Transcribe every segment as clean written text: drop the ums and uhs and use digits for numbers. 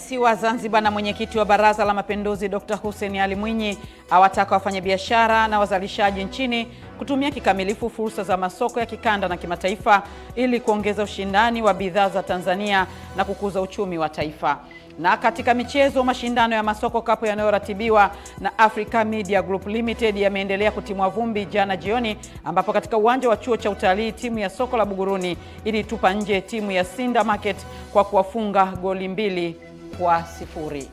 Rais wa Zanzibar na mwenyekiti wa Baraza la Mapinduzi Dr. Hussein Ali Mwinyi awataka wafanyabiashara na wazalishaji nchini kutumia kikamilifu fursa za masoko ya kikanda na kimataifa ili kuongeza ushindani wa bidhaa za Tanzania na kukuza uchumi wa taifa. Na katika michezo, mashindano ya masoko kapu yanayoratibiwa na Africa Media Group Limited yameendelea kutimua vumbi jana jioni, ambapo katika uwanja wa chuo cha utalii timu ya soko la Buguruni ilitupa nje timu ya Sinda Market kwa kuwafunga goli 2-0.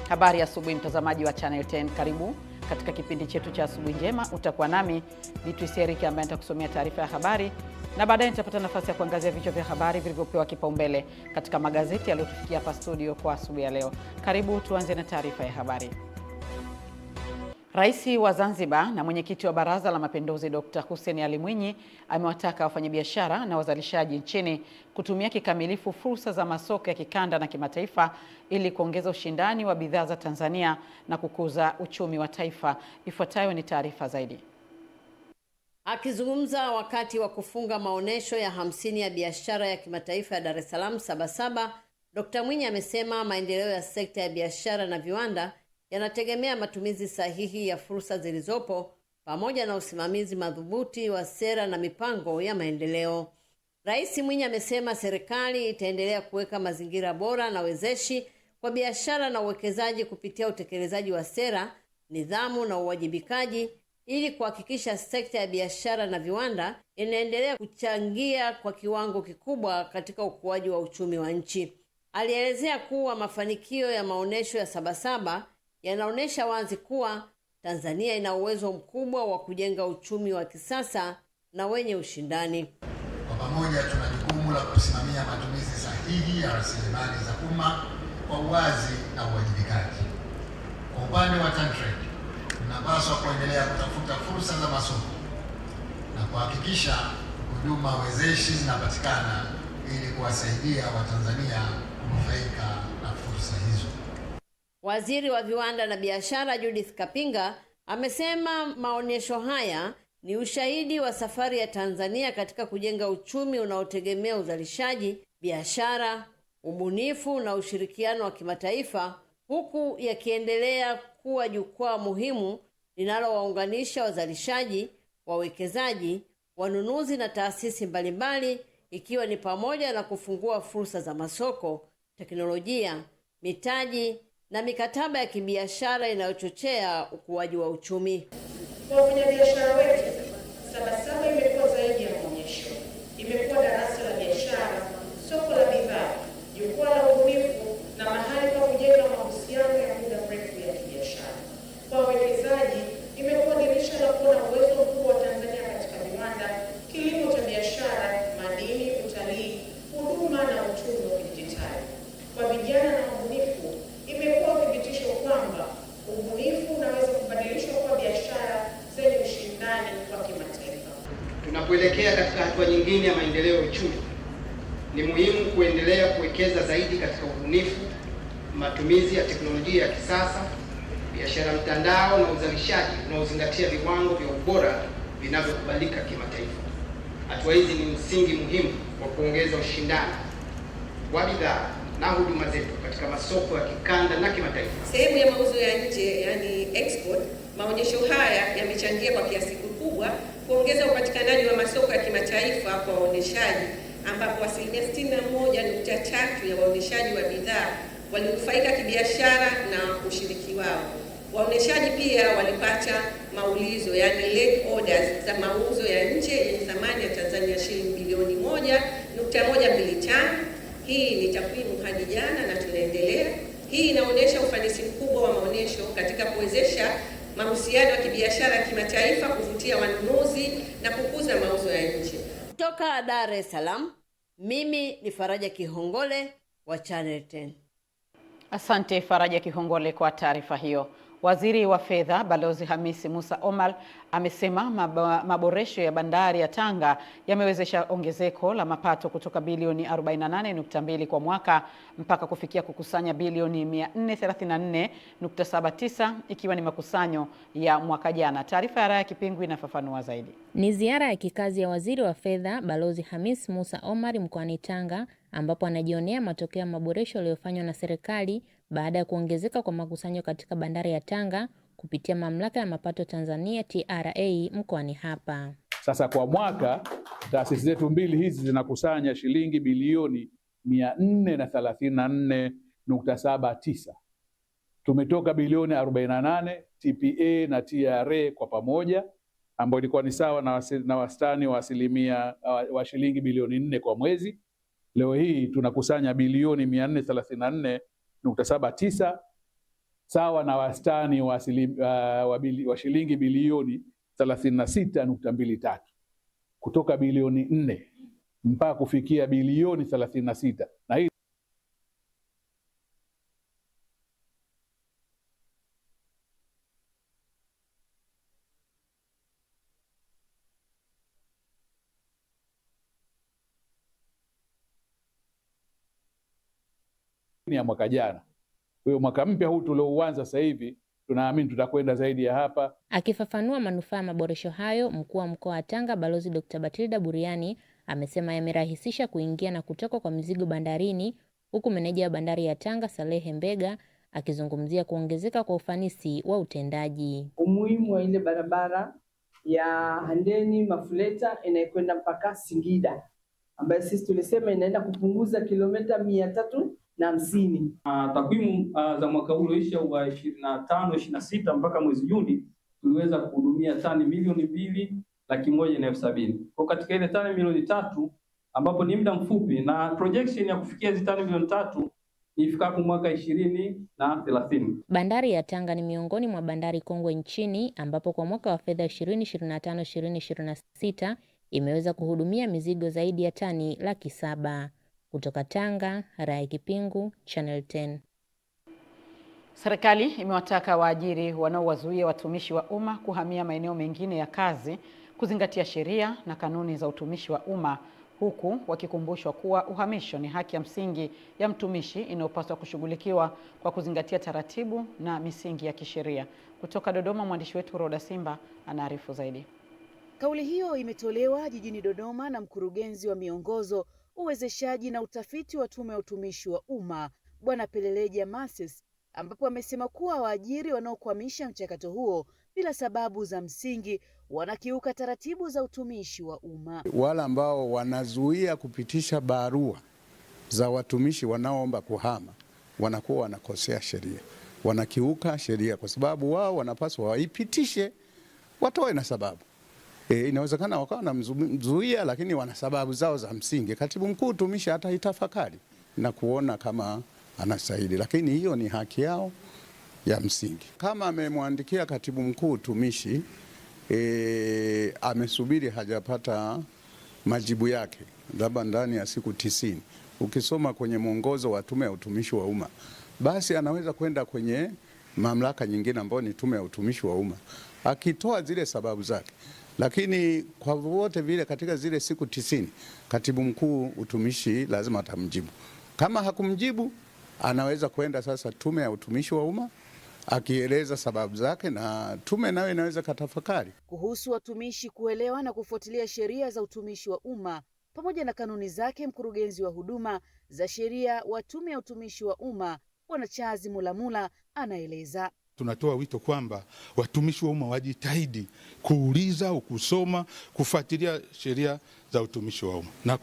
Habari ya asubuhi, mtazamaji wa Channel 10, karibu katika kipindi chetu cha asubuhi njema. Utakuwa nami Beatrice Eric ambaye nitakusomea taarifa ya habari, na baadaye nitapata nafasi ya kuangazia vichwa vya habari vilivyopewa kipaumbele katika magazeti yaliyotufikia hapa studio kwa asubuhi ya leo. Karibu tuanze na taarifa ya habari. Rais wa Zanzibar na mwenyekiti wa Baraza la Mapinduzi Dr. Hussein Ali Mwinyi amewataka wafanyabiashara na wazalishaji nchini kutumia kikamilifu fursa za masoko ya kikanda na kimataifa ili kuongeza ushindani wa bidhaa za Tanzania na kukuza uchumi wa taifa. Ifuatayo ni taarifa zaidi. Akizungumza wakati wa kufunga maonesho ya 50 ya biashara ya kimataifa ya Dar es Salaam Sabasaba, Dr. Mwinyi amesema maendeleo ya sekta ya biashara na viwanda yanategemea matumizi sahihi ya fursa zilizopo pamoja na usimamizi madhubuti wa sera na mipango ya maendeleo. Rais Mwinyi amesema serikali itaendelea kuweka mazingira bora na wezeshi kwa biashara na uwekezaji kupitia utekelezaji wa sera, nidhamu na uwajibikaji ili kuhakikisha sekta ya biashara na viwanda inaendelea kuchangia kwa kiwango kikubwa katika ukuaji wa uchumi wa nchi. Alielezea kuwa mafanikio ya maonesho ya Sabasaba yanaonesha wazi kuwa Tanzania ina uwezo mkubwa wa kujenga uchumi wa kisasa na wenye ushindani. Kwa pamoja tuna jukumu la kusimamia matumizi sahihi ya rasilimali za umma kwa uwazi na uwajibikaji. Kwa upande wa TanTrade, tunapaswa kuendelea kutafuta fursa za masoko na kuhakikisha huduma wezeshi zinapatikana ili kuwasaidia Watanzania kunufaika na fursa hizo. Waziri wa Viwanda na Biashara Judith Kapinga amesema maonesho haya ni ushahidi wa safari ya Tanzania katika kujenga uchumi unaotegemea uzalishaji, biashara, ubunifu na ushirikiano wa kimataifa, huku yakiendelea kuwa jukwaa muhimu linalowaunganisha wazalishaji, wawekezaji, wanunuzi na taasisi mbalimbali, ikiwa ni pamoja na kufungua fursa za masoko, teknolojia, mitaji na mikataba ya kibiashara inayochochea ukuaji wa uchumi. Kwa wafanyabiashara wetu, Sabasaba imekuwa zaidi ya maonyesho. Imekuwa darasa la biashara, soko la bidhaa, jukwaa la ubunifu na mahali pa kujenga mahusiano ya muda mrefu ya kibiashara. Kwa wawekezaji, imekuwa dirisha la kuona uwezo mkubwa wa Tanzania katika viwanda, kilimo cha biashara, madini, utalii, huduma na uchumi wa kidijitali. Kwa vijana na wabunifu, imekuwa thibitisho kwamba ubunifu unaweza kubadilishwa kwa biashara zenye ushindani wa kimataifa. Tunapoelekea katika hatua nyingine ya maendeleo ya uchumi, ni muhimu kuendelea kuwekeza zaidi katika ubunifu, matumizi ya teknolojia ya kisasa, biashara mtandao na uzalishaji unaozingatia viwango vya ubora vinavyokubalika kimataifa. Hatua hizi ni msingi muhimu wa kuongeza ushindani wa bidhaa na huduma zetu katika masoko ya kikanda na kimataifa. Sehemu ya mauzo ya nje, yani export, maonyesho haya yamechangia kwa kiasi kikubwa kuongeza upatikanaji wa masoko ya kimataifa kwa waoneshaji, ambapo 61.3% ya waoneshaji wa bidhaa walinufaika kibiashara na ushiriki wao. Waoneshaji pia walipata maulizo, yani late orders za mauzo ya nje yenye thamani ya Tanzania shilingi bilioni 1.125. Hii ni takwimu hadi jana na tunaendelea. Hii inaonyesha ufanisi mkubwa wa maonyesho katika kuwezesha mahusiano ya kibiashara kimataifa, kuvutia wanunuzi na kukuza mauzo ya nje. Kutoka Dar es Salaam, mimi ni Faraja Kihongole wa Channel 10. Asante Faraja Kihongole kwa taarifa hiyo. Waziri wa Fedha Balozi Hamis Musa Omar amesema maboresho ya bandari ya Tanga yamewezesha ongezeko la mapato kutoka bilioni 48.2 kwa mwaka mpaka kufikia kukusanya bilioni 434.79 ikiwa ni makusanyo ya mwaka jana. Taarifa ya Raya Kipingu inafafanua zaidi. Ni ziara ya kikazi ya Waziri wa Fedha Balozi Hamis Musa Omar mkoani Tanga, ambapo anajionea matokeo ya maboresho yaliyofanywa na serikali baada ya kuongezeka kwa makusanyo katika bandari ya Tanga kupitia Mamlaka ya Mapato Tanzania TRA mkoani hapa. Sasa kwa mwaka taasisi zetu mbili hizi zinakusanya shilingi bilioni 434.79. Tumetoka bilioni 48 TPA na TRA kwa pamoja, ambayo ilikuwa ni sawa na wastani wa asilimia wa shilingi bilioni 4 kwa mwezi. Leo hii tunakusanya bilioni 434.79 sawa na wastani wa shilingi bilioni 36.23, kutoka bilioni 4 mpaka kufikia bilioni 36. Na hii ya mwaka jana. Kwa hiyo mwaka mpya huu tuliouanza sasa hivi tunaamini tutakwenda zaidi ya hapa. Akifafanua manufaa ya maboresho hayo, mkuu wa mkoa wa Tanga Balozi Dr. Batilda Buriani amesema yamerahisisha kuingia na kutoka kwa mizigo bandarini, huku meneja wa bandari ya Tanga Salehe Mbega akizungumzia kuongezeka kwa ufanisi wa utendaji. Umuhimu wa ile barabara ya Handeni Mafuleta inayokwenda mpaka Singida, ambayo sisi tulisema inaenda kupunguza kilomita 350. Takwimu za mwaka huu ulioisha wa 25-26 mpaka mwezi Juni tuliweza kuhudumia tani milioni 2,170,000. Kwa katika ile tani milioni 3 ambapo ni muda mfupi, na projection ya kufikia hizo tani milioni 3 ifikapo mwaka 2030. Bandari ya Tanga ni miongoni mwa bandari kongwe nchini, ambapo kwa mwaka wa fedha 2025-2026 imeweza kuhudumia mizigo zaidi ya tani 700,000. Kutoka Tanga, Raya Kipingu, Channel 10. Serikali imewataka waajiri wanaowazuia watumishi wa umma kuhamia maeneo mengine ya kazi kuzingatia sheria na kanuni za utumishi wa umma, huku wakikumbushwa kuwa uhamisho ni haki ya msingi ya mtumishi inayopaswa kushughulikiwa kwa kuzingatia taratibu na misingi ya kisheria. Kutoka Dodoma, mwandishi wetu Roda Simba anaarifu zaidi. Kauli hiyo imetolewa jijini Dodoma na mkurugenzi wa miongozo, uwezeshaji na utafiti wa Tume ya Utumishi wa Umma, Bwana Peleleja Mases, ambapo amesema kuwa waajiri wanaokwamisha mchakato huo bila sababu za msingi wanakiuka taratibu za utumishi wa umma. Wale ambao wanazuia kupitisha barua za watumishi wanaoomba kuhama wanakuwa wanakosea sheria, wanakiuka sheria, kwa sababu wao wanapaswa waipitishe, watoe na sababu. Inawezekana wakawa wanamzuia lakini wana sababu zao za msingi. Katibu mkuu utumishi hata itafakari na kuona kama anastahili, lakini hiyo ni haki yao ya msingi. Kama amemwandikia katibu mkuu utumishi amesubiri hajapata majibu yake labda ndani ya siku 90, ukisoma kwenye mwongozo wa Tume ya Utumishi wa Umma, basi anaweza kwenda kwenye mamlaka nyingine ambayo ni Tume ya Utumishi wa Umma akitoa zile sababu zake. Lakini kwa wote vile katika zile siku 90 katibu mkuu utumishi lazima atamjibu. Kama hakumjibu, anaweza kwenda sasa Tume ya Utumishi wa Umma akieleza sababu zake, na tume nayo inaweza katafakari kuhusu watumishi kuelewa na kufuatilia sheria za utumishi wa umma pamoja na kanuni zake. Mkurugenzi wa huduma za sheria wa Tume ya Utumishi wa Umma, Bwana Chazi Mulamula, anaeleza. Tunatoa wito kwamba watumishi wa umma wajitahidi kuuliza au kusoma, kufuatilia sheria za utumishi wa umma, na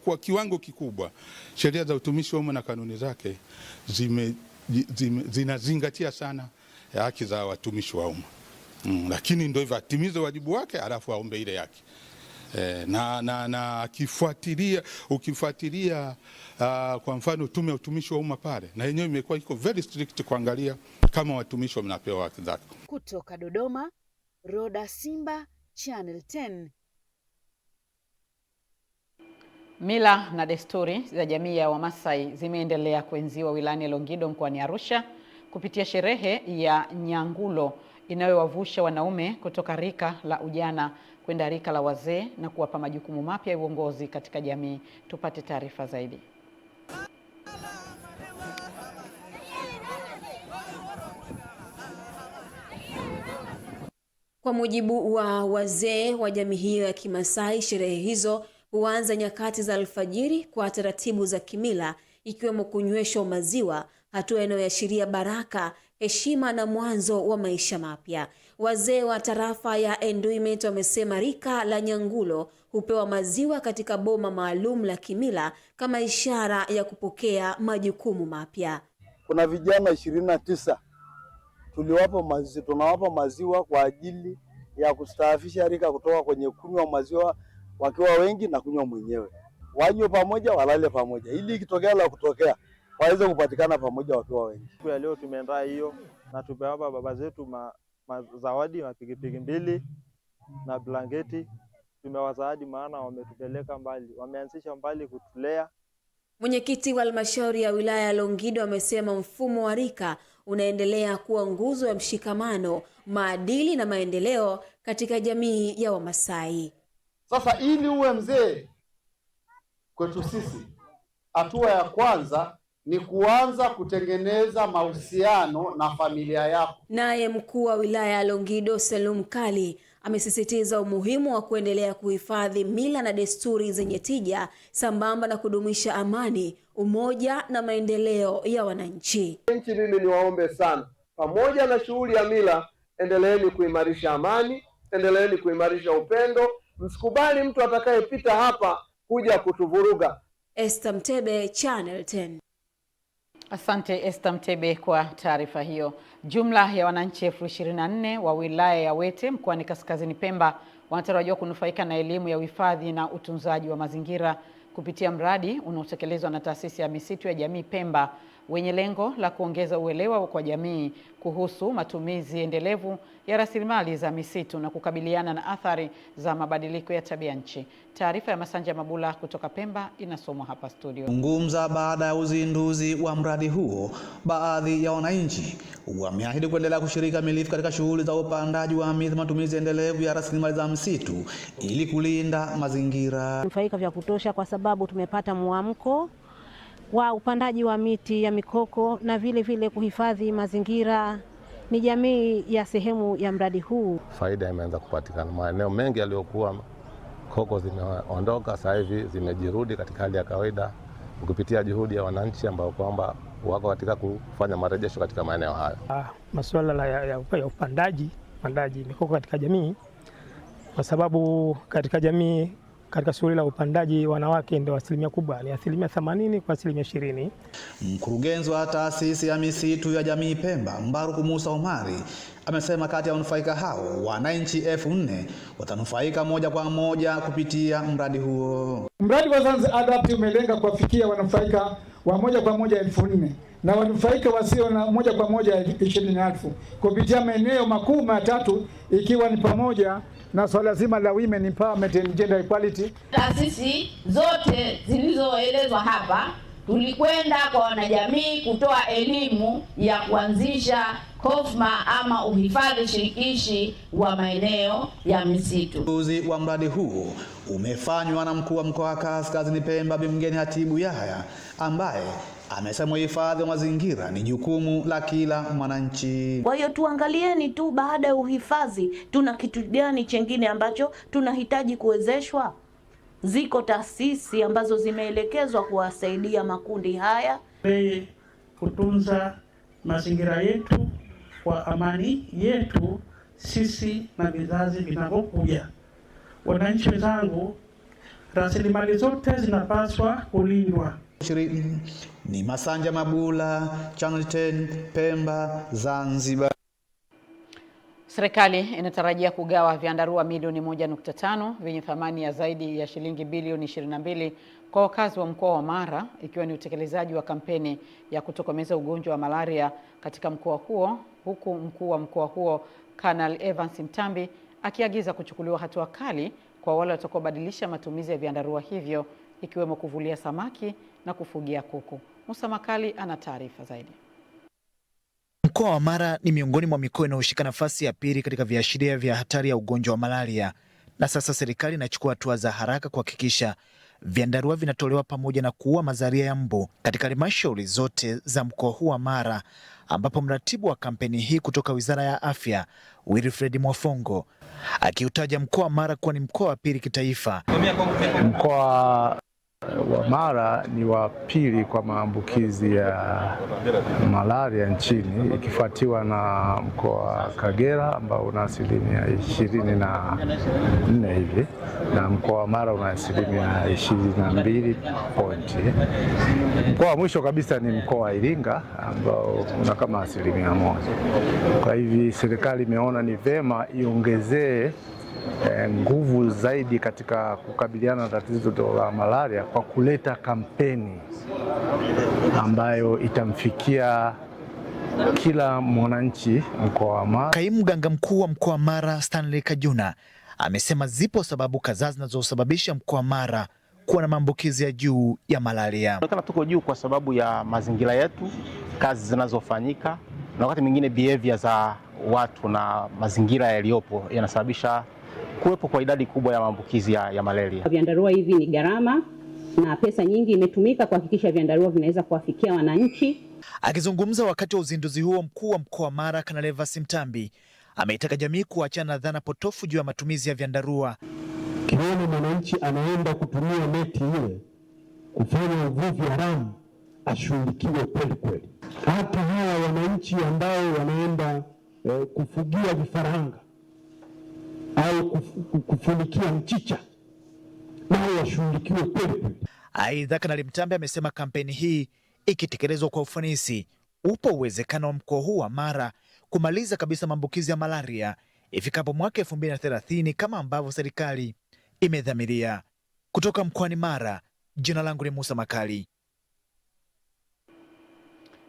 kwa kiwango kikubwa sheria za utumishi wa umma na kanuni zake zinazingatia sana haki za watumishi wa umma. Lakini ndio hivyo, atimize wajibu wake alafu aombe ile yake. Na ukifuatilia kwa mfano Tume ya Utumishi wa Umma pale, na yenyewe imekuwa iko very strict kuangalia kama watumishi wanapewa haki zake. Kutoka Dodoma, Roda Simba, Channel 10. Mila na desturi za jamii ya Wamasai zimeendelea kuenziwa wilayani Longido mkoani Arusha kupitia sherehe ya Nyangulo inayowavusha wanaume kutoka rika la ujana kwenda rika la wazee na kuwapa majukumu mapya ya uongozi katika jamii. Tupate taarifa zaidi. Kwa mujibu wa wazee wa jamii hiyo ya Kimasai, sherehe hizo huanza nyakati za alfajiri kwa taratibu za kimila, ikiwemo kunyweshwa maziwa, hatua inayoashiria baraka, heshima na mwanzo wa maisha mapya. Wazee wa tarafa ya Enduimet wamesema rika la Nyangulo hupewa maziwa katika boma maalum la kimila kama ishara ya kupokea majukumu mapya. Kuna vijana 29 tunawapa maziwa kwa ajili ya kustaafisha rika kutoka kwenye kunywa maziwa wakiwa wengi na kunywa mwenyewe. Wanywe pamoja, walale pamoja, ili ikitokea la kutokea waweze kupatikana pamoja wakiwa wengi. Kwa leo tumeandaa hiyo na tumewapa baba zetu zawadi na pikipiki 2 na blanketi. Tumewazawadi maana wametupeleka mbali, wameanzisha mbali kutulea. Mwenyekiti wa halmashauri ya wilaya ya Longido amesema mfumo wa rika unaendelea kuwa nguzo ya mshikamano, maadili na maendeleo katika jamii ya Wamasai. Sasa ili uwe mzee kwetu sisi, hatua ya kwanza ni kuanza kutengeneza mahusiano na familia yako. Naye mkuu wa wilaya ya Longido Salum Kali amesisitiza umuhimu wa kuendelea kuhifadhi mila na desturi zenye tija sambamba na kudumisha amani, umoja na maendeleo ya wananchi. Nchi, mimi niwaombe sana, pamoja na shughuli ya mila, endeleeni kuimarisha amani, endeleeni kuimarisha upendo. Msikubali mtu atakayepita hapa kuja kutuvuruga. Esther Mtebe, Channel 10. Asante Esther Mtebe kwa taarifa hiyo. Jumla ya wananchi 24,000 wa wilaya ya Wete mkoani Kaskazini Pemba wanatarajiwa kunufaika na elimu ya uhifadhi na utunzaji wa mazingira kupitia mradi unaotekelezwa na Taasisi ya Misitu ya Jamii Pemba wenye lengo la kuongeza uelewa kwa jamii kuhusu matumizi endelevu ya rasilimali za misitu na kukabiliana na athari za mabadiliko ya tabia nchi. Taarifa ya Masanja Mabula kutoka Pemba inasomwa hapa studio. Zungumza baada ya uzinduzi wa mradi huo, baadhi ya wananchi wameahidi kuendelea kushiriki kamilifu katika shughuli za upandaji wa miti, matumizi endelevu ya rasilimali za misitu ili kulinda mazingira. Nufaika vya kutosha kwa sababu tumepata mwamko wa upandaji wa miti ya mikoko na vile vile kuhifadhi mazingira. Ni jamii ya sehemu ya mradi huu. Faida imeanza kupatikana. Maeneo mengi yaliyokuwa koko zimeondoka, sasa hivi zimejirudi katika hali ya kawaida kupitia juhudi ya wananchi ambao kwamba wako katika kufanya marejesho katika maeneo hayo. Masuala ya upandaji mikoko katika jamii, kwa sababu katika jamii katika shughuli la upandaji wanawake ndio asilimia kubwa, ni 80% kwa 20%. Mkurugenzi wa Taasisi ya Misitu ya Jamii Pemba, Mbaruku Musa Omari, amesema kati ya wanufaika hao wananchi 4,000 watanufaika moja kwa moja kupitia mradi huo. Mradi wa Zanzibar Adapt umelenga kuwafikia wanufaika wa moja kwa moja 4,000 na wanufaika wasio na moja kwa moja 20,000 kupitia maeneo makuu matatu, ikiwa ni pamoja na swala zima la women empowerment and gender equality. Taasisi zote zilizoelezwa hapa tulikwenda kwa wanajamii kutoa elimu ya kuanzisha KOFMA ama uhifadhi shirikishi wa maeneo ya misitu. Uzinduzi wa mradi huu umefanywa na mkuu wa mkoa wa Kaskazini Pemba Bi Mgeni Hatibu Yahya, ambaye amesema uhifadhi wa mazingira ni jukumu la kila mwananchi. Kwa hiyo tuangalieni tu baada ya uhifadhi tuna kitu gani chengine ambacho tunahitaji kuwezeshwa. Ziko taasisi ambazo zimeelekezwa kuwasaidia makundi haya kutunza mazingira yetu kwa amani yetu sisi na vizazi vinavyokuja. Wananchi wenzangu, rasilimali zote zinapaswa kulindwa. Ni Masanja Mabula, Channel 10, Pemba, Zanzibar. Serikali inatarajia kugawa vyandarua milioni 1.5 vyenye thamani ya zaidi ya shilingi bilioni 22 kwa wakazi wa mkoa wa Mara, ikiwa ni utekelezaji wa kampeni ya kutokomeza ugonjwa wa malaria katika mkoa huo, huku mkuu wa mkoa huo Kanali Evans Mtambi akiagiza kuchukuliwa hatua kali kwa wale watakaobadilisha matumizi ya vyandarua hivyo, ikiwemo kuvulia samaki na kufugia kuku. Musa Makali ana taarifa zaidi. Mkoa wa Mara ni miongoni mwa mikoa inayoshika nafasi ya pili katika viashiria vya hatari ya ugonjwa wa malaria, na sasa serikali inachukua hatua za haraka kuhakikisha vyandarua vinatolewa pamoja na kuua mazalia ya mbu katika halmashauri zote za mkoa huu wa Mara, ambapo mratibu wa kampeni hii kutoka Wizara ya Afya Wilfred Mwafongo akiutaja mkoa wa Mara kuwa ni mkoa wa pili kitaifa. Mkoa wa Mara ni wa pili kwa maambukizi ya malaria nchini, ikifuatiwa na mkoa wa Kagera ambao una 24% hivi, na mkoa wa Mara una 22 pointi. Mkoa wa mwisho kabisa ni mkoa wa Iringa ambao una kama 1%. Kwa hivi serikali imeona ni vema iongezee nguvu zaidi katika kukabiliana na tatizo la malaria kwa kuleta kampeni ambayo itamfikia kila mwananchi mkoa wa Mara. Kaimu mganga mkuu wa mkoa wa Mara Stanley Kajuna amesema zipo sababu kadhaa zinazosababisha mkoa wa Mara kuwa na maambukizi ya juu ya malaria. Tunataka tuko juu kwa sababu ya mazingira yetu, kazi zinazofanyika, na wakati mwingine behavior za watu na mazingira yaliyopo yanasababisha kuwepo kwa idadi kubwa ya maambukizi ya malaria. Vyandarua hivi ni gharama na pesa nyingi imetumika kuhakikisha vyandarua vinaweza kuwafikia wananchi. Akizungumza wakati wa uzinduzi huo, mkuu wa mkoa wa Mara Kanalevas Mtambi ameitaka jamii kuachana na dhana potofu juu ya matumizi ya vyandarua. Kiona mwananchi anaenda kutumia neti ile kufanya uvuvi haramu, ashughulikiwe kweli kweli. Hata hawa wananchi ambao wanaenda kufugia vifaranga au kufunikia mchicha nao washughulikiwe kweli. Aidha, Kanali Mtambi amesema kampeni hii ikitekelezwa kwa ufanisi, upo uwezekano wa mkoa huu wa Mara kumaliza kabisa maambukizi ya malaria ifikapo mwaka 2030 kama ambavyo serikali imedhamiria. Kutoka mkoani Mara, jina langu ni Musa Makali.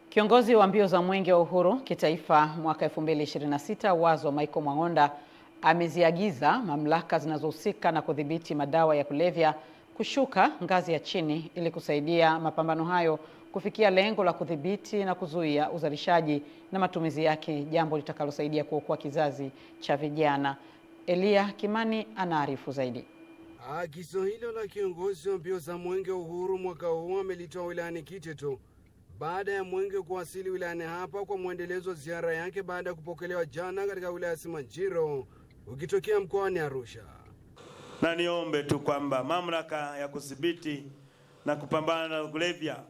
Kiongozi wa mbio za Mwenge wa Uhuru kitaifa mwaka 2026 Wazo Michael Mwang'onda ameziagiza mamlaka zinazohusika na kudhibiti madawa ya kulevya kushuka ngazi ya chini ili kusaidia mapambano hayo kufikia lengo la kudhibiti na kuzuia uzalishaji na matumizi yake, jambo litakalosaidia kuokoa kizazi cha vijana. Elia Kimani anaarifu zaidi. Agizo hilo la kiongozi wa mbio za Mwenge wa Uhuru mwaka huu amelitoa wilayani Kiteto baada ya Mwenge kuwasili wilayani hapa kwa mwendelezo wa ziara yake baada ya kupokelewa jana katika wilaya ya Simanjiro ukitokea mkoani Arusha. Na niombe tu kwamba mamlaka ya kudhibiti na kupambana na kulevya,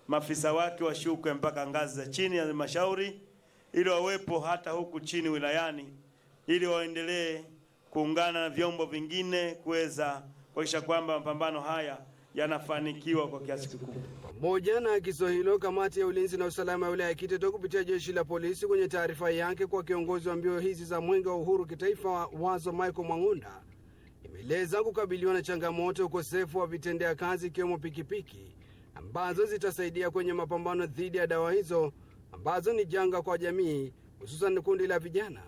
maafisa wake washuke mpaka ngazi za chini ya halmashauri ili wawepo hata huku chini wilayani, ili waendelee kuungana na vyombo vingine kuweza kuhakikisha kwamba mapambano haya yanafanikiwa kwa kiasi kikubwa. Pamoja na agizo hilo, kamati ya ulinzi na usalama ya wilaya ya Kiteto kupitia jeshi la polisi kwenye taarifa yake kwa kiongozi wa mbio hizi za Mwenge wa Uhuru kitaifa Wazo Michael Mwang'onda imeeleza kukabiliwa na changamoto ukosefu wa vitendea kazi ikiwemo pikipiki ambazo zitasaidia kwenye mapambano dhidi ya dawa hizo ambazo ni janga kwa jamii, hususan kundi la vijana,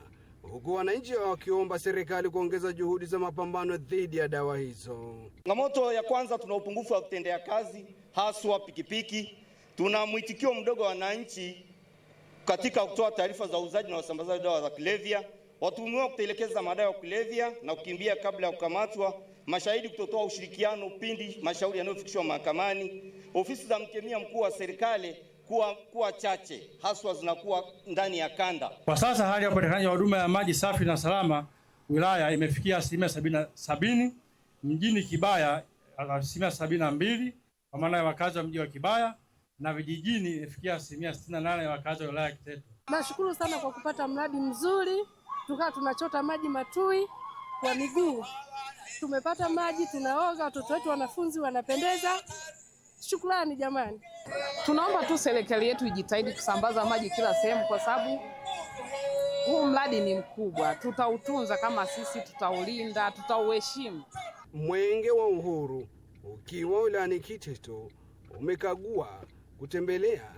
huku wananchi wakiomba serikali kuongeza juhudi za mapambano dhidi ya dawa hizo. Changamoto ya kwanza, tuna upungufu wa vitendea kazi haswa pikipiki. Tuna mwitikio mdogo wa wananchi katika kutoa taarifa za uuzaji na usambazaji wa dawa za kulevya, watuhumiwa kutelekeza madawa ya kulevya na kukimbia kabla ya kukamatwa, mashahidi kutotoa ushirikiano pindi mashauri yanayofikishwa mahakamani, ofisi za mkemia mkuu wa serikali kuwa chache, haswa zinakuwa ndani ya kanda. Kwa sasa hali ya upatikanaji wa huduma ya maji safi na salama wilaya imefikia 70%, mjini Kibaya 72%, kwa maana ya wakazi wa mji wa Kibaya, na vijijini imefikia 68% ya wakazi wa wilaya ya Kiteto. Nashukuru sana kwa kupata mradi mzuri, tukawa tunachota maji Matui kwa miguu. Tumepata maji, tunaoga, watoto wetu wanafunzi wanapendeza. Shukrani jamani. Tunaomba tu serikali yetu ijitahidi kusambaza maji kila sehemu, kwa sababu huu mradi ni mkubwa. Tutautunza kama sisi, tutaulinda, tutauheshimu. Mwenge wa Uhuru ukiwa wilayani Kiteto umekagua, kutembelea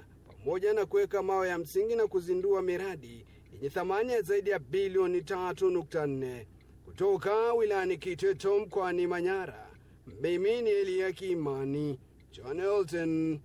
pamoja na kuweka mawe ya msingi na kuzindua miradi yenye thamani ya zaidi ya bilioni 3.4. Kutoka wilayani Kiteto mkoani Manyara, mimi ni Elia Kimani, John Elton.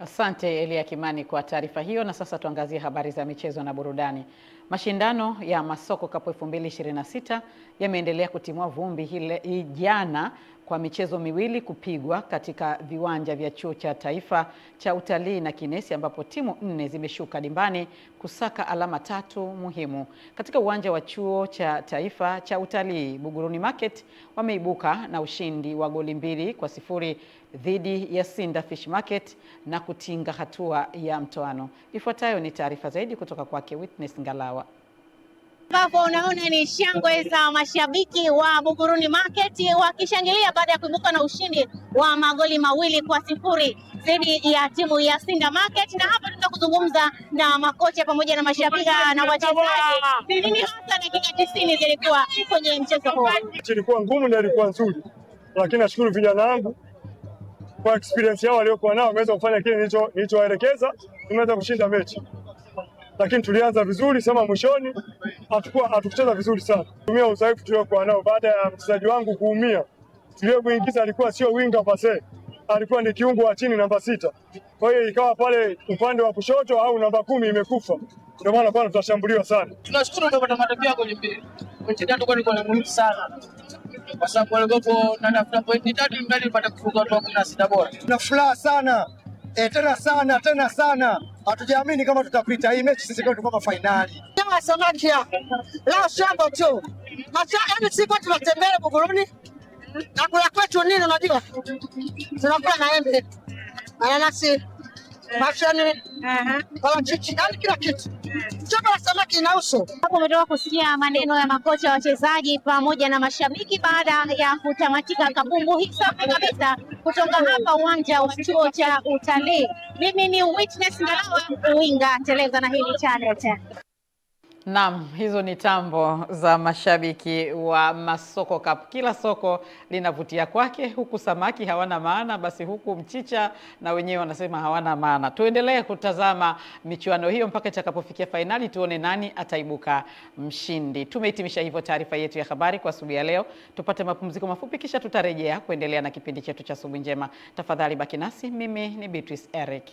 Asante Elia Kimani kwa taarifa hiyo, na sasa tuangazie habari za michezo na burudani. Mashindano ya Masoko Cup 2026 yameendelea kutimua vumbi hii jana kwa michezo miwili kupigwa katika viwanja vya Chuo cha Taifa cha Utalii na Kinesi, ambapo timu 4 zimeshuka dimbani kusaka alama 3 muhimu. Katika uwanja wa Chuo cha Taifa cha Utalii, Buguruni Market wameibuka na ushindi wa goli 2-0 dhidi ya Sinda Fish Market na kutinga hatua ya mtoano. Ifuatayo ni taarifa zaidi kutoka kwake Witness Ngalawa. Hapo unaona ni shangwe za mashabiki wa Buguruni Market wakishangilia baada ya kuibuka na ushindi wa magoli 2-0 dhidi ya timu ya Sinda Market. Na hapa tunataka kuzungumza na makocha pamoja na mashabiki na wachezaji. Ni nini hasa dakika 90 zilikuwa kwenye mchezo huu? Ilikuwa ngumu na ilikuwa nzuri, lakini nashukuru vijana wangu kwa experience yao waliokuwa nao, wameweza kufanya kile nilichowaelekeza, tumeweza kushinda mechi. Lakini tulianza vizuri, sema mwishoni hatukucheza vizuri sana. Tumia udhaifu tuliokuwa nao baada ya mchezaji wangu kuumia. Tuliokuingiza alikuwa sio winga pase, alikuwa ni kiungo wa chini namba 6. Kwa hiyo ikawa pale upande wa kushoto au namba 10 imekufa. Ndio maana kwa tutashambuliwa sana. Tunashukuru tumepata matokeo kwenye mpira. Mechi tatu kwa ni muhimu sana. Kwa sababu waliopo na tafuta pointi 3 mbali mpaka kufunga watu 16 bora. Tuna furaha sana. Tena sana. Hatujaamini kama tutapita hii mechi, sisi kama finali. Kama samaki hapa. Leo shamba tu. Yaani sisi tunatembea Buguruni. Na kula kwetu nini unajua? Tunakula na embe. Ananasi. Machani. Parachichi, kila kitu. Chakula samaki inauso. Hapo umetoka kusikia maneno ya makocha wa wachezaji pamoja na mashabiki baada ya kutamatika kabumbu hii safi kabisa kutoka hapa uwanja wa Chuo cha Utalii. Mimi ni Witness Ngalawa, Winga Teleza na hili Channel 10. Naam, hizo ni tambo za mashabiki wa Masoko Cup. Kila soko linavutia kwake, huku samaki hawana maana, basi huku mchicha na wenyewe wanasema hawana maana. Tuendelee kutazama michuano hiyo mpaka itakapofikia fainali, tuone nani ataibuka mshindi. Tumehitimisha hivyo taarifa yetu ya habari kwa asubuhi ya leo. Tupate mapumziko mafupi kisha tutarejea kuendelea na kipindi chetu cha Asubuhi Njema. Tafadhali baki nasi, mimi ni Beatrice Eric.